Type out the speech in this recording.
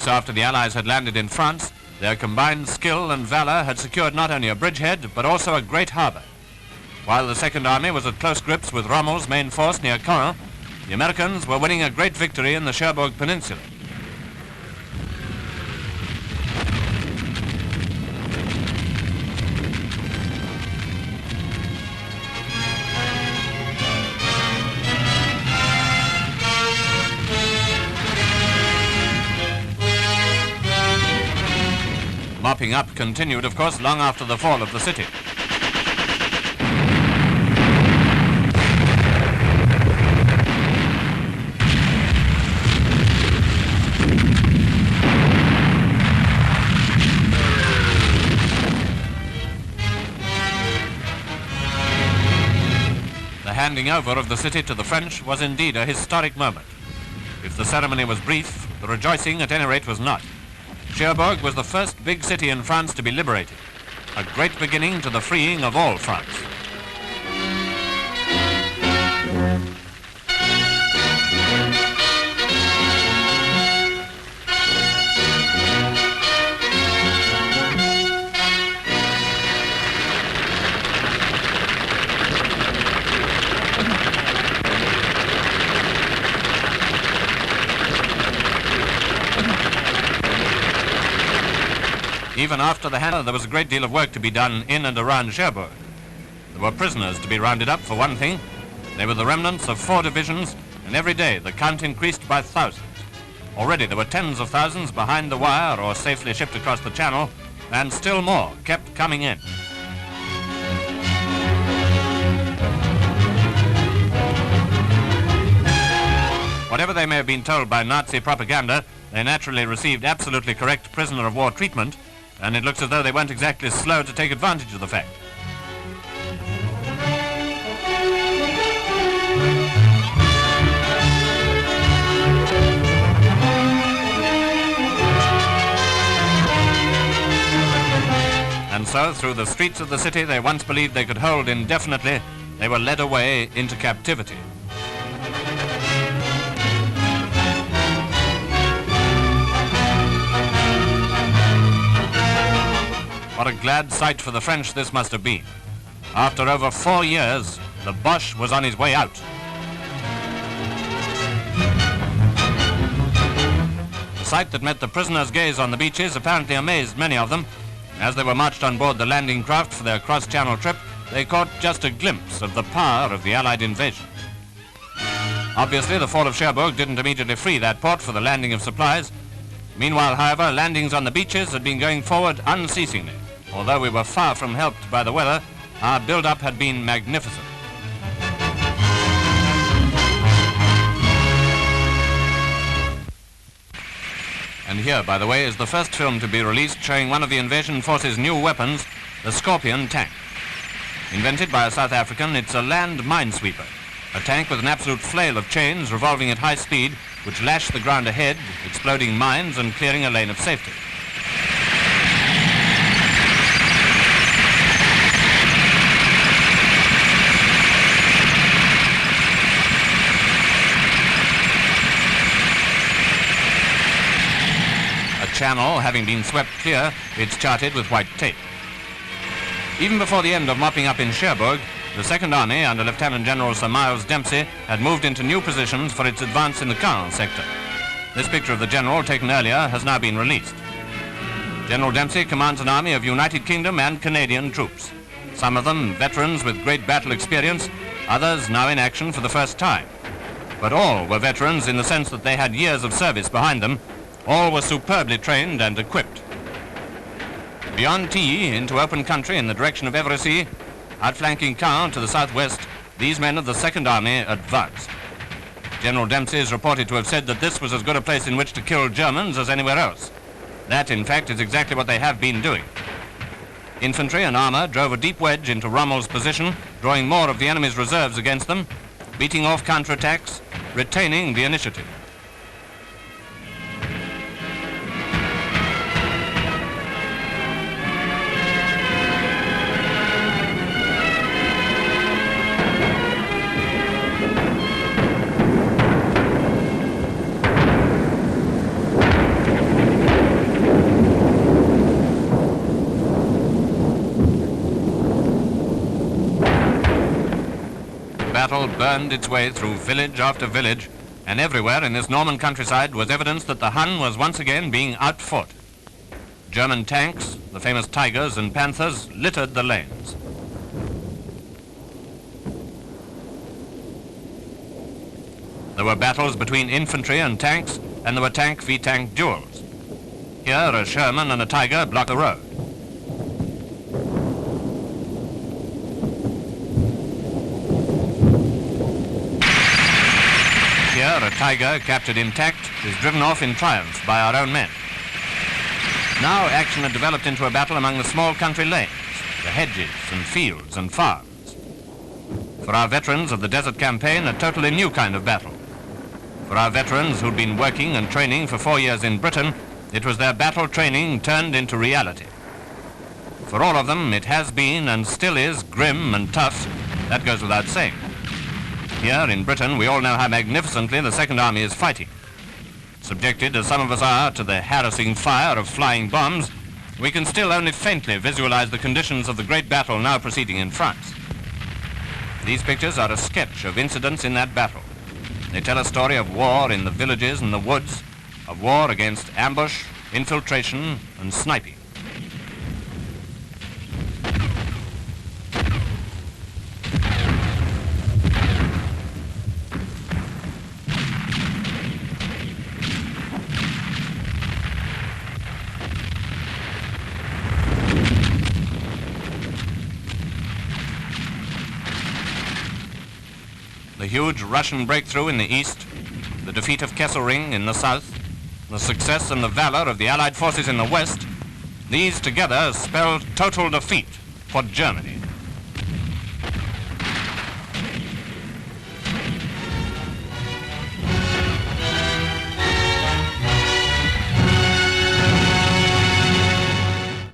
after the Allies had landed in France, their combined skill and valor had secured not only a bridgehead, but also a great harbor. While the Second Army was at close grips with Rommel's main force near Caen, the Americans were winning a great victory in the Cherbourg Peninsula. Mopping up continued, of course, long after the fall of the city. The handing over of the city to the French was indeed a historic moment. If the ceremony was brief, the rejoicing at any rate was not. Cherbourg was the first big city in France to be liberated, a great beginning to the freeing of all France. Even after the hand, there was a great deal of work to be done in and around Cherbourg. There were prisoners to be rounded up, for one thing. They were the remnants of 4 divisions, and every day the count increased by thousands. Already there were tens of thousands behind the wire or safely shipped across the channel, and still more kept coming in. Whatever they may have been told by Nazi propaganda, they naturally received absolutely correct prisoner of war treatment, and it looks as though they weren't exactly slow to take advantage of the fact. And so, through the streets of the city they once believed they could hold indefinitely, they were led away into captivity. What a glad sight for the French this must have been. After over 4 years, the Boche was on his way out. The sight that met the prisoners' gaze on the beaches apparently amazed many of them. As they were marched on board the landing craft for their cross-channel trip, they caught just a glimpse of the power of the Allied invasion. Obviously, the fall of Cherbourg didn't immediately free that port for the landing of supplies. Meanwhile, however, landings on the beaches had been going forward unceasingly. Although we were far from helped by the weather, our build-up had been magnificent. And here, by the way, is the first film to be released showing one of the invasion force's new weapons, the Scorpion tank. Invented by a South African, it's a land minesweeper, a tank with an absolute flail of chains revolving at high speed, which lash the ground ahead, exploding mines and clearing a lane of safety. Channel having been swept clear, it's charted with white tape. Even before the end of mopping up in Cherbourg, the Second Army under Lieutenant General Sir Miles Dempsey had moved into new positions for its advance in the Caen sector. This picture of the general, taken earlier, has now been released. General Dempsey commands an army of United Kingdom and Canadian troops. Some of them veterans with great battle experience, others now in action for the first time. But all were veterans in the sense that they had years of service behind them. All were superbly trained and equipped. Beyond Tilly, into open country in the direction of Evresis, outflanking Caen to the southwest, these men of the Second Army advanced. General Dempsey is reported to have said that this was as good a place in which to kill Germans as anywhere else. That, in fact, is exactly what they have been doing. Infantry and armor drove a deep wedge into Rommel's position, drawing more of the enemy's reserves against them, beating off counterattacks, retaining the initiative. battle burned its way through village after village, and everywhere in this Norman countryside was evidence that the Hun was once again being outfought. German tanks, the famous Tigers and Panthers, littered the lanes. There were battles between infantry and tanks, and there were tank v tank duels. Here, a Sherman and a Tiger blocked the road. Here, a Tiger, captured intact, is driven off in triumph by our own men. Now action had developed into a battle among the small country lanes, the hedges and fields and farms. For our veterans of the Desert Campaign, a totally new kind of battle. For our veterans who'd been working and training for 4 years in Britain, it was their battle training turned into reality. For all of them, it has been and still is grim and tough. That goes without saying. Here in Britain, we all know how magnificently the Second Army is fighting. Subjected as some of us are to the harassing fire of flying bombs, we can still only faintly visualize the conditions of the great battle now proceeding in France. These pictures are a sketch of incidents in that battle. They tell a story of war in the villages and the woods, of war against ambush, infiltration, and sniping. The huge Russian breakthrough in the east, the defeat of Kesselring in the south, the success and the valor of the Allied forces in the west, these together spelled total defeat for Germany.